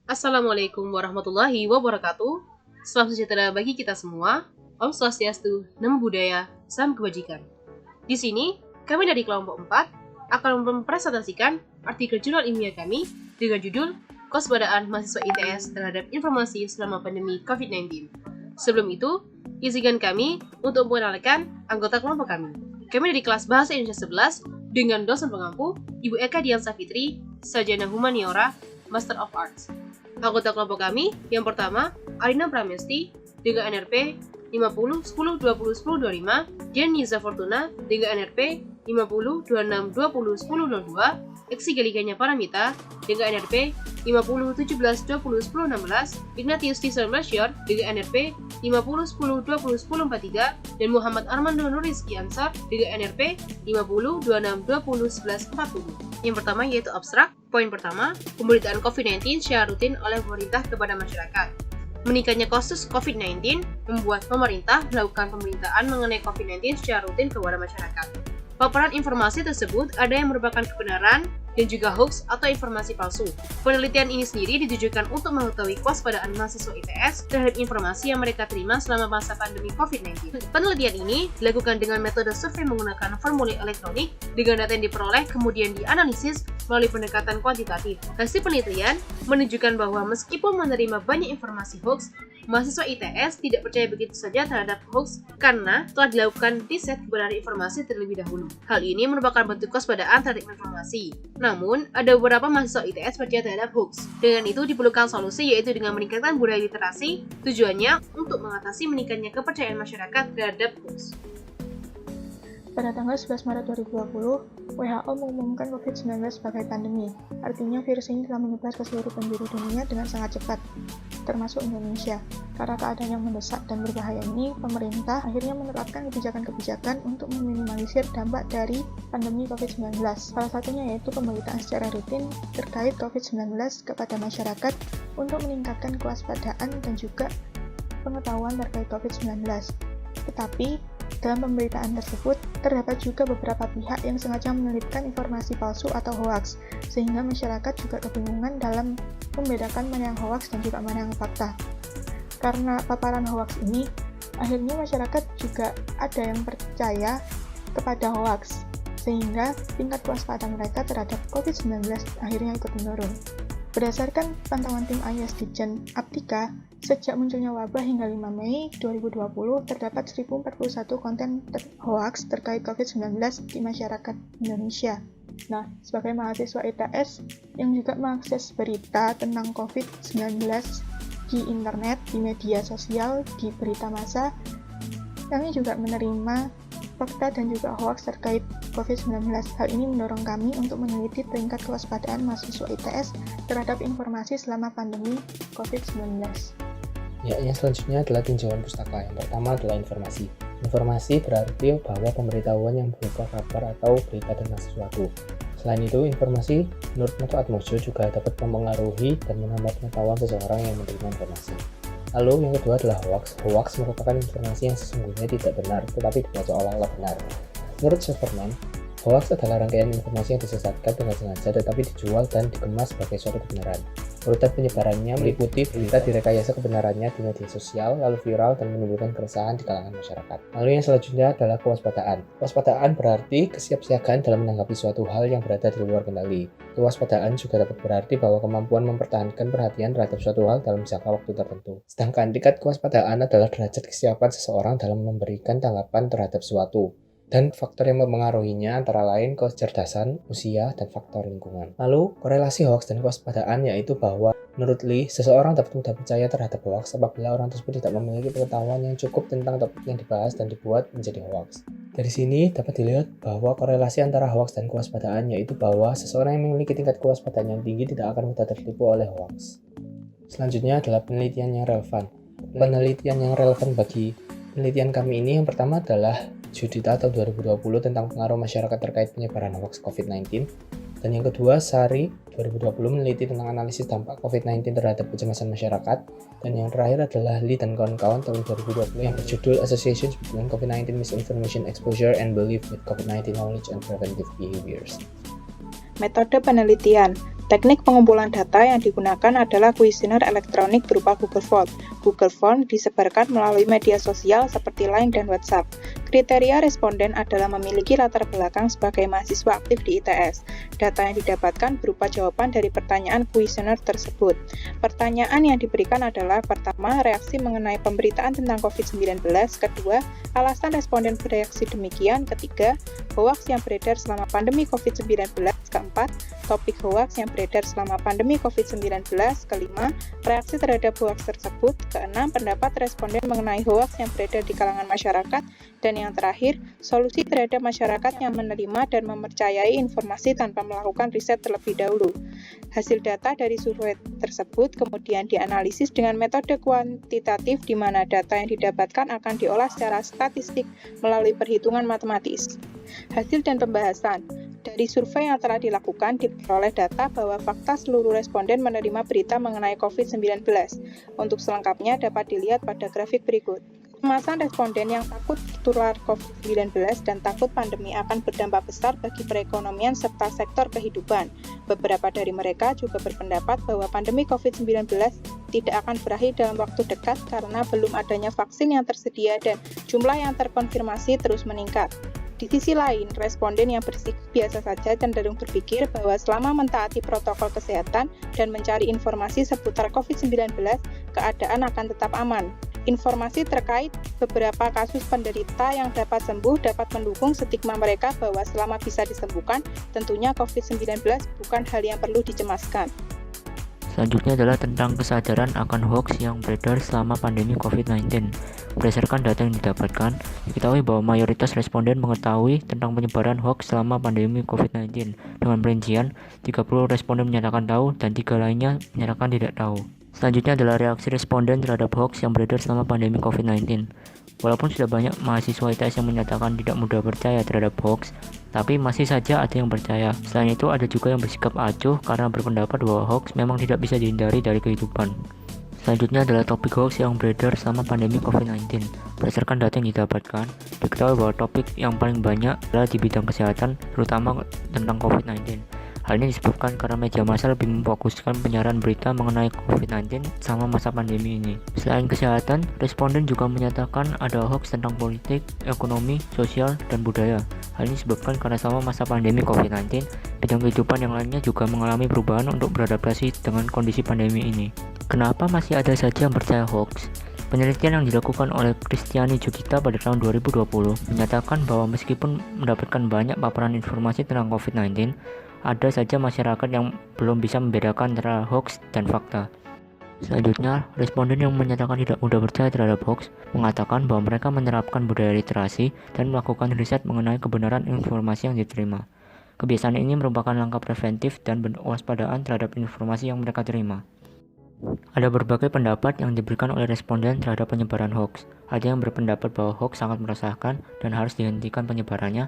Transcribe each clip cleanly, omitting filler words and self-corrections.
Assalamualaikum warahmatullahi wabarakatuh. Salam sejahtera bagi kita semua. Om Swastiastu, Namo Buddhaya, Salam Kebajikan. Di sini, kami dari kelompok 4 akan mempresentasikan artikel jurnal ilmiah kami dengan judul Kewaspadaan Mahasiswa ITS terhadap Informasi selama Pandemi COVID-19. Sebelum itu, izinkan kami untuk mengenalkan anggota kelompok kami. Kami dari kelas Bahasa Indonesia 11 dengan dosen pengampu Ibu Eka Diansa Fitri, Sarjana Humaniora, Master of Arts. Anggota kelompok kami yang pertama, Arina Pramesti dengan NRP 50 10 20 10 25, Dian Niza Fortuna dengan NRP 50 26 20 10 02, Eksi Galiganya Paramita dengan NRP 50 17 20 10 16, Ignatius Tison Melchior dengan NRP 50 10 20 10 43, dan Muhammad Armando Nurizki Ansar dengan NRP 50 26 20 11 40. Yang pertama yaitu abstrak. Poin pertama, pemberitaan COVID-19 secara rutin oleh pemerintah kepada masyarakat. Meningkatnya kasus COVID-19 membuat pemerintah melakukan pemberitaan mengenai COVID-19 secara rutin kepada masyarakat. Paparan informasi tersebut ada yang merupakan kebenaran dan juga hoax atau informasi palsu. Penelitian ini sendiri ditujukan untuk mengetahui kewaspadaan mahasiswa ITS terhadap informasi yang mereka terima selama masa pandemi COVID-19. Penelitian ini dilakukan dengan metode survei menggunakan formulir elektronik dengan data yang diperoleh kemudian dianalisis melalui pendekatan kuantitatif. Hasil penelitian menunjukkan bahwa meskipun menerima banyak informasi hoax, mahasiswa ITS tidak percaya begitu saja terhadap hoax karena telah dilakukan riset kebenaran informasi terlebih dahulu. Hal ini merupakan bentuk kewaspadaan terhadap informasi. Namun, ada beberapa mahasiswa ITS percaya terhadap hoax. Dengan itu diperlukan solusi yaitu dengan meningkatkan budaya literasi, tujuannya untuk mengatasi meningkatnya kepercayaan masyarakat terhadap hoax. Pada tanggal 11 Maret 2020, WHO mengumumkan COVID-19 sebagai pandemi. Artinya virus ini telah menyebar ke seluruh penjuru dunia dengan sangat cepat, termasuk Indonesia. Karena keadaan yang mendesak dan berbahaya ini, pemerintah akhirnya menerapkan kebijakan-kebijakan untuk meminimalisir dampak dari pandemi COVID-19. Salah satunya yaitu pemberitaan secara rutin terkait COVID-19 kepada masyarakat untuk meningkatkan kewaspadaan dan juga pengetahuan terkait COVID-19. Tetapi, dalam pemberitaan tersebut, terdapat juga beberapa pihak yang sengaja menyelipkan informasi palsu atau hoaks, sehingga masyarakat juga kebingungan dalam membedakan mana yang hoaks dan juga mana yang fakta. Karena paparan hoaks ini, akhirnya masyarakat juga ada yang percaya kepada hoaks, sehingga tingkat kewaspadaan mereka terhadap COVID-19 akhirnya ikut menurun. Berdasarkan pantauan tim ISDijen Aptika, sejak munculnya wabah hingga 5 Mei 2020, terdapat 1041 konten hoaks terkait COVID-19 di masyarakat Indonesia. Nah, sebagai mahasiswa ITS yang juga mengakses berita tentang COVID-19 di internet, di media sosial, di berita massa, kami juga menerima fakta dan juga hoaks terkait COVID-19. Hal ini mendorong kami untuk meneliti tingkat kewaspadaan mahasiswa ITS terhadap informasi selama pandemi COVID-19. Ya, yang selanjutnya adalah tinjauan pustaka. Yang pertama adalah informasi. Informasi berarti bahwa pemberitahuan yang berupa kabar atau berita tentang sesuatu. Selain itu, informasi menurut Noto Atmojo juga dapat mempengaruhi dan menambah pengetahuan seseorang yang menerima informasi. Lalu yang kedua adalah hoax. Hoax merupakan informasi yang sesungguhnya tidak benar, tetapi dibuat seolah-olah benar. Menurut Superman, hoax adalah rangkaian informasi yang disesatkan dengan sengaja tetapi dijual dan dikemas sebagai suatu kebenaran. Urutan penyebarannya meliputi berita direkayasa kebenarannya di media sosial, lalu viral dan menimbulkan keresahan di kalangan masyarakat. Lalu yang selanjutnya adalah kewaspadaan. Kewaspadaan berarti kesiapsiagaan dalam menanggapi suatu hal yang berada di luar kendali. Kewaspadaan juga dapat berarti bahwa kemampuan mempertahankan perhatian terhadap suatu hal dalam jangka waktu tertentu. Sedangkan tingkat kewaspadaan adalah derajat kesiapan seseorang dalam memberikan tanggapan terhadap suatu. Dan faktor yang mempengaruhinya antara lain kecerdasan, usia, dan faktor lingkungan. Lalu, korelasi hoaks dan kewaspadaan yaitu bahwa menurut Lee, seseorang dapat mudah percaya terhadap hoaks apabila orang tersebut tidak memiliki pengetahuan yang cukup tentang topik yang dibahas dan dibuat menjadi hoaks. Dari sini dapat dilihat bahwa korelasi antara hoaks dan kewaspadaan yaitu bahwa seseorang yang memiliki tingkat kewaspadaan yang tinggi tidak akan mudah tertipu oleh hoaks. Selanjutnya adalah penelitian yang relevan. Penelitian yang relevan bagi penelitian kami ini yang pertama adalah Judita tahun 2020 tentang pengaruh masyarakat terkait penyebaran hoax COVID-19, dan yang kedua Sari 2020 meneliti tentang analisis dampak COVID-19 terhadap kecemasan masyarakat, dan yang terakhir adalah Lee dan kawan-kawan tahun 2020 yang berjudul Associations Between COVID-19 Misinformation Exposure and Belief with COVID-19 Knowledge and Preventive Behaviors. Metode penelitian. Teknik pengumpulan data yang digunakan adalah kuesioner elektronik berupa Google Form. Google Form disebarkan melalui media sosial seperti Line dan WhatsApp. Kriteria responden adalah memiliki latar belakang sebagai mahasiswa aktif di ITS. Data yang didapatkan berupa jawaban dari pertanyaan kuesioner tersebut. Pertanyaan yang diberikan adalah pertama, reaksi mengenai pemberitaan tentang COVID-19, kedua, alasan responden bereaksi demikian, ketiga, hoaks yang beredar selama pandemi COVID-19, keempat, topik hoaks yang beredar selama pandemi COVID-19, kelima, reaksi terhadap hoaks tersebut, keenam, pendapat responden mengenai hoaks yang beredar di kalangan masyarakat, dan yang terakhir, solusi terhadap masyarakat yang menerima dan mempercayai informasi tanpa melakukan riset terlebih dahulu. Hasil data dari survei tersebut kemudian dianalisis dengan metode kuantitatif di mana data yang didapatkan akan diolah secara statistik melalui perhitungan matematis. Hasil dan pembahasan. Dari survei yang telah dilakukan, diperoleh data bahwa fakta seluruh responden menerima berita mengenai COVID-19. Untuk selengkapnya dapat dilihat pada grafik berikut. Kemasan responden yang takut tertular COVID-19 dan takut pandemi akan berdampak besar bagi perekonomian serta sektor kehidupan. Beberapa dari mereka juga berpendapat bahwa pandemi COVID-19 tidak akan berakhir dalam waktu dekat karena belum adanya vaksin yang tersedia dan jumlah yang terkonfirmasi terus meningkat. Di sisi lain, responden yang bersikap biasa saja cenderung berpikir bahwa selama mentaati protokol kesehatan dan mencari informasi seputar COVID-19, keadaan akan tetap aman. Informasi terkait beberapa kasus penderita yang dapat sembuh dapat mendukung stigma mereka bahwa selama bisa disembuhkan, tentunya COVID-19 bukan hal yang perlu dicemaskan. Selanjutnya adalah tentang kesadaran akan hoax yang beredar selama pandemi COVID-19. Berdasarkan data yang didapatkan, diketahui bahwa mayoritas responden mengetahui tentang penyebaran hoax selama pandemi COVID-19. Dengan perincian, 30 responden menyatakan tahu dan 3 lainnya menyatakan tidak tahu. Selanjutnya adalah reaksi responden terhadap hoax yang beredar selama pandemi COVID-19. Walaupun sudah banyak mahasiswa ITS yang menyatakan tidak mudah percaya terhadap hoax, tapi masih saja ada yang percaya. Selain itu, ada juga yang bersikap acuh karena berpendapat bahwa hoax memang tidak bisa dihindari dari kehidupan. Selanjutnya adalah topik hoax yang beredar selama pandemi COVID-19. Berdasarkan data yang didapatkan, diketahui bahwa topik yang paling banyak adalah di bidang kesehatan, terutama tentang COVID-19. Hal ini disebabkan karena media massa lebih memfokuskan penyiaran berita mengenai COVID-19 selama masa pandemi ini. Selain kesehatan, responden juga menyatakan ada hoax tentang politik, ekonomi, sosial, dan budaya. Hal ini disebabkan karena selama masa pandemi COVID-19, bidang kehidupan yang lainnya juga mengalami perubahan untuk beradaptasi dengan kondisi pandemi ini. Kenapa masih ada saja yang percaya hoax? Penelitian yang dilakukan oleh Kristiani Jukita pada tahun 2020 menyatakan bahwa meskipun mendapatkan banyak paparan informasi tentang COVID-19, ada saja masyarakat yang belum bisa membedakan antara hoax dan fakta. Selanjutnya, responden yang menyatakan tidak mudah percaya terhadap hoax mengatakan bahwa mereka menerapkan budaya literasi dan melakukan riset mengenai kebenaran informasi yang diterima. Kebiasaan ini merupakan langkah preventif dan waspadaan terhadap informasi yang mereka terima. Ada berbagai pendapat yang diberikan oleh responden terhadap penyebaran hoax. Ada yang berpendapat bahwa hoax sangat meresahkan dan harus dihentikan penyebarannya.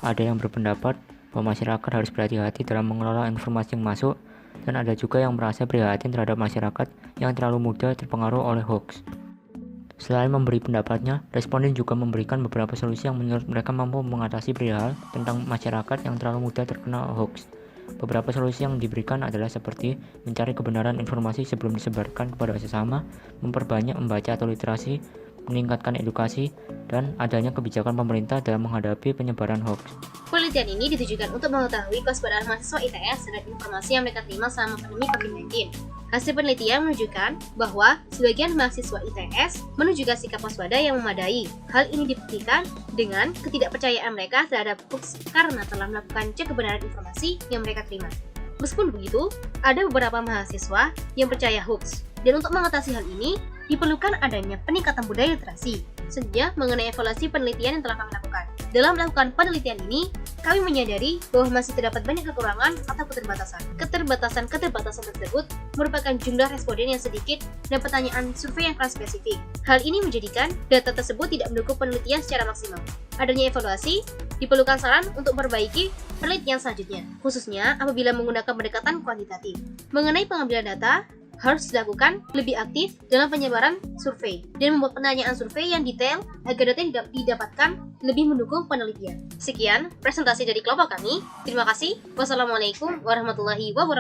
Ada yang berpendapat bahwa masyarakat harus berhati-hati dalam mengelola informasi yang masuk, dan ada juga yang merasa prihatin terhadap masyarakat yang terlalu mudah terpengaruh oleh hoax. Selain memberi pendapatnya, responden juga memberikan beberapa solusi yang menurut mereka mampu mengatasi perihal tentang masyarakat yang terlalu mudah terkena hoax. Beberapa solusi yang diberikan adalah seperti mencari kebenaran informasi sebelum disebarkan kepada sesama, memperbanyak membaca atau literasi, meningkatkan edukasi, dan adanya kebijakan pemerintah dalam menghadapi penyebaran hoax. Penelitian ini ditujukan untuk mengetahui kewaspadaan mahasiswa ITS terhadap informasi yang mereka terima selama pandemi COVID-19. Hasil penelitian menunjukkan bahwa sebagian mahasiswa ITS menunjukkan sikap waspada yang memadai. Hal ini dibuktikan dengan ketidakpercayaan mereka terhadap hoax karena telah melakukan cek kebenaran informasi yang mereka terima. Meskipun begitu, ada beberapa mahasiswa yang percaya hoax. Dan untuk mengatasi hal ini, diperlukan adanya peningkatan budaya literasi. Selanjutnya, mengenai evaluasi penelitian yang telah kami lakukan. Dalam melakukan penelitian ini, kami menyadari bahwa masih terdapat banyak kekurangan atau keterbatasan. Keterbatasan tersebut merupakan jumlah responden yang sedikit dan pertanyaan survei yang kurang spesifik. Hal ini menjadikan data tersebut tidak mendukung penelitian secara maksimal. Adanya evaluasi, diperlukan saran untuk memperbaiki penelitian selanjutnya, khususnya apabila menggunakan pendekatan kuantitatif. Mengenai pengambilan data, harus dilakukan lebih aktif dalam penyebaran survei dan membuat pertanyaan survei yang detail agar data yang didapatkan lebih mendukung penelitian. Sekian presentasi dari kelompok kami. Terima kasih. Wassalamualaikum warahmatullahi wabarakatuh.